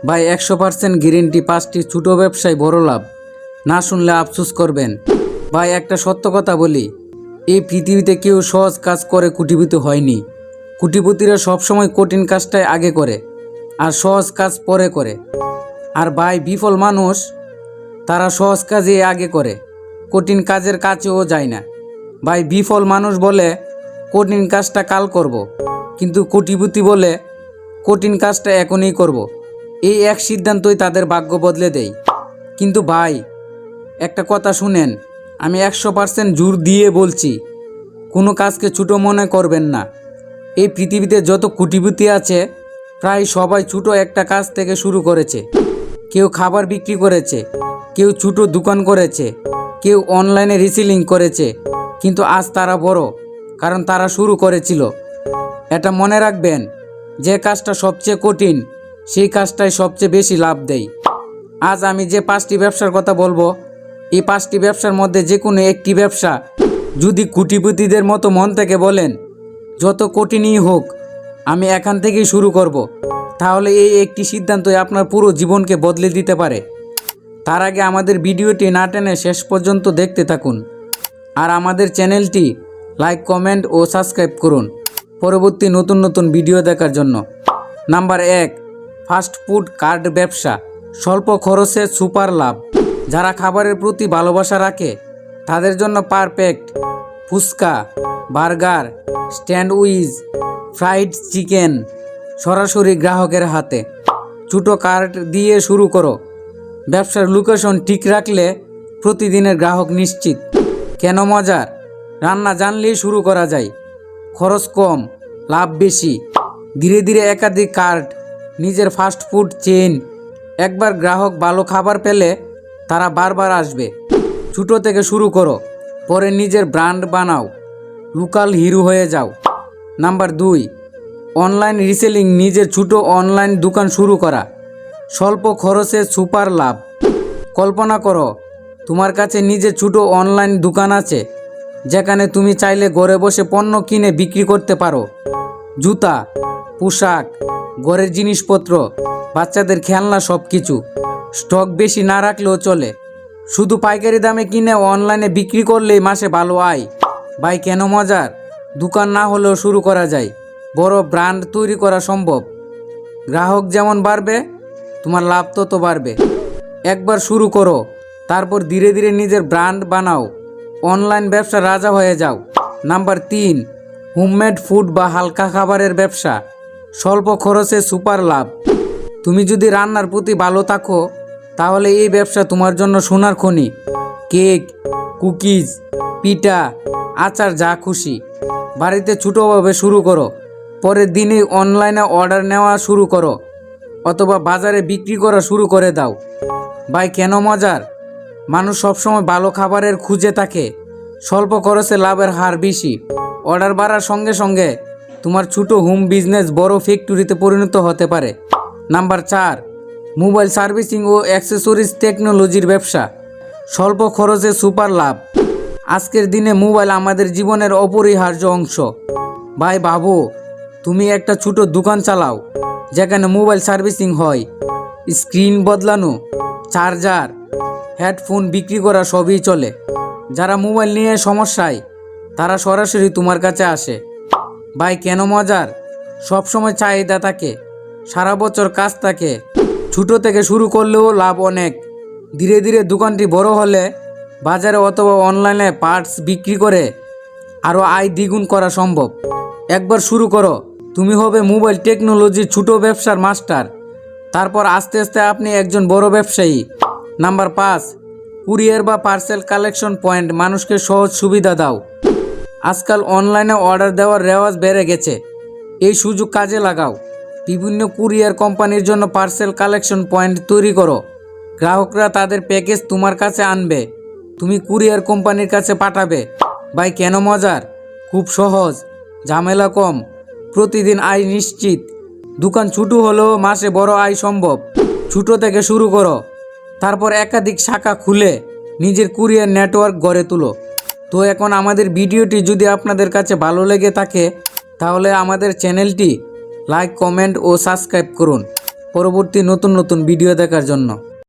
ভাই 100% গ্যারেন্টি 5টি ছোট ব্যবসায় বড় লাভ। না শুনলে আফসোস করবেন। ভাই একটা সত্য কথা বলি, এই পৃথিবীতে কেউ সহজ কাজ করে কোটিপতি হয়নি। কোটিপতিরা সবসময় কঠিন কাজটাই আগে করে আর সহজ কাজ পরে করে। আর ভাই বিফল মানুষ তারা সহজ কাজে আগে করে, কঠিন কাজের কাছেও যায় না। ভাই বিফল মানুষ বলে কঠিন কাজটা কাল করব, কিন্তু কোটিপতি বলে কঠিন কাজটা এখনই করব। এই এক সিদ্ধান্তই তাদের ভাগ্য বদলে দেয়। কিন্তু ভাই একটা কথা শুনেন, আমি 100% জোর দিয়ে বলছি, কোনো কাজকে ছোটো মনে করবেন না। এই পৃথিবীতে যত কোটিপতি আছে প্রায় সবাই ছোটো একটা কাজ থেকে শুরু করেছে। কেউ খাবার বিক্রি করেছে, কেউ ছোটো দোকান করেছে, কেউ অনলাইনে রিসেলিং করেছে, কিন্তু আজ তারা বড়, কারণ তারা শুরু করেছিল। এটা মনে রাখবেন, যে কাজটা সবচেয়ে কঠিন সেই কাজটাই সবচেয়ে বেশি লাভ দেয়। আজ আমি যে 5টি ব্যবসার কথা বলবো, এই 5টি ব্যবসার মধ্যে যে কোনো একটি ব্যবসা যদি কোটিপতিদের মতো মন থেকে বলেন যত কঠিনই হোক আমি এখান থেকেই শুরু করব, তাহলে এই একটি সিদ্ধান্তই আপনার পুরো জীবনকে বদলে দিতে পারে। তার আগে আমাদের ভিডিওটি না টেনে শেষ পর্যন্ত দেখতে থাকুন আর আমাদের চ্যানেলটি লাইক, কমেন্ট ও সাবস্ক্রাইব করুন পরবর্তী নতুন নতুন ভিডিও দেখার জন্য। নাম্বার 1, ফাস্ট ফুড কার্ট ব্যবসা। স্বল্প খরচে সুপার লাভ। যারা খাবারের প্রতি ভালোবাসা রাখে তাদের জন্য perfect. Phuchka, burger, sandwich, fried chicken সরাসরি গ্রাহকের হাতে। ছোটো কার্ট দিয়ে শুরু করো। ব্যবসার লোকেশন ঠিক রাখলে প্রতিদিনের গ্রাহক নিশ্চিত। কেন মজার? রান্না জানলেই শুরু করা যায়। খরচ কম, লাভ বেশি। ধীরে ধীরে একাধিক কার্ট, নিজের ফাস্ট ফুড চেইন। একবার গ্রাহক ভালো খাবার পেলে তারা বারবার আসবে। ছোটো থেকে শুরু করো, পরে নিজের ব্র্যান্ড বানাও, লোকাল হিরো হয়ে যাও। Number 2, online reselling. নিজের ছোটো অনলাইন দোকান শুরু করা। স্বল্প খরচে সুপার লাভ। কল্পনা করো তোমার কাছে নিজের ছোটো অনলাইন দোকান আছে, যেখানে তুমি চাইলে ঘরে বসে পণ্য কিনে বিক্রি করতে পারো। জুতা, পোশাক, ঘরের জিনিসপত্র, বাচ্চাদের খেলনা, সব কিছু। স্টক বেশি না রাখলেও চলে। শুধু পাইকারি দামে কিনে অনলাইনে বিক্রি করলেই মাসে ভালো আয়। ভাই কেন মজার? দোকান না হলেও শুরু করা যায়। বড় ব্র্যান্ড তৈরি করা সম্ভব। গ্রাহক যেমন বাড়বে তোমার লাভ তত বাড়বে। একবার শুরু করো, তারপর ধীরে ধীরে নিজের ব্র্যান্ড বানাও। অনলাইন ব্যবসা রাজা হয়ে যাও। নাম্বার 3, হোমমেড ফুড বা হালকা খাবারের ব্যবসা। স্বল্প খরচে সুপার লাভ। তুমি যদি রান্নার প্রতি ভালো থাকো তাহলে এই ব্যবসা তোমার জন্য সোনার খনি। কেক, কুকিজ, পিঠা, আচার, যা খুশি। বাড়িতে ছোটোভাবে শুরু করো, পরের দিনেই অনলাইনে অর্ডার নেওয়া শুরু করো, অথবা বাজারে বিক্রি করা শুরু করে দাও। ভাই কেন মজার? মানুষ সবসময় ভালো খাবারের খুঁজে থাকে। স্বল্প খরচে লাভের হার বেশি। অর্ডার বাড়ার সঙ্গে সঙ্গে তোমার ছোটো হোম বিজনেস বড় ফ্যাক্টরিতে পরিণত হতে পারে। নাম্বার 4, মোবাইল সার্ভিসিং ও অ্যাক্সেসরিজ টেকনোলজির ব্যবসা। স্বল্প খরচে সুপার লাভ। আজকের দিনে মোবাইল আমাদের জীবনের অপরিহার্য অংশ। ভাই ভাবো, তুমি একটা ছোটো দোকান চালাও যেখানে মোবাইল সার্ভিসিং হয়, স্ক্রিন বদলানো, চার্জার, হেডফোন বিক্রি করা, সবই চলে। যারা মোবাইল নিয়ে সমস্যায় তারা সরাসরি তোমার কাছে আসে। ভাই কেন মজার? সবসময় চাহিদা থাকে, সারা বছর কাজ থাকে। ছোটো থেকে শুরু করলেও লাভ অনেক। ধীরে ধীরে দোকানটি বড় হলে বাজারে অথবা অনলাইনে পার্টস বিক্রি করে আরও আয় দ্বিগুণ করা সম্ভব। একবার শুরু করো, তুমি হবে মোবাইল টেকনোলজির ছোটো ব্যবসার মাস্টার। তারপর আস্তে আস্তে আপনি একজন বড় ব্যবসায়ী। নাম্বার 5, কুরিয়ার বা পার্সেল কালেকশন পয়েন্ট। মানুষকে সহজ সুবিধা দাও। আজকাল অনলাইনে অর্ডার দেওয়ার রেওয়াজ বেড়ে গেছে। এই সুযোগ কাজে লাগাও। বিভিন্ন কুরিয়ার কোম্পানির জন্য পার্সেল কালেকশন পয়েন্ট তৈরি করো। গ্রাহকরা তাদের প্যাকেজ তোমার কাছে আনবে, তুমি কুরিয়ার কোম্পানির কাছে পাঠাবে। ভাই কেন মজার? খুব সহজ, ঝামেলা কম, প্রতিদিন আয় নিশ্চিত। দোকান ছোটো হলেও মাসে বড় আয় সম্ভব। ছোটো থেকে শুরু করো, তারপর একাধিক শাখা খুলে নিজের কুরিয়ার নেটওয়ার্ক গড়ে তুলো। তো এখন আমাদের ভিডিওটি যদি আপনাদের কাছে ভালো লেগে থাকে তাহলে আমাদের চ্যানেলটি লাইক, কমেন্ট ও সাবস্ক্রাইব করুন। পরবর্তী নতুন নতুন ভিডিও দেখার জন্য।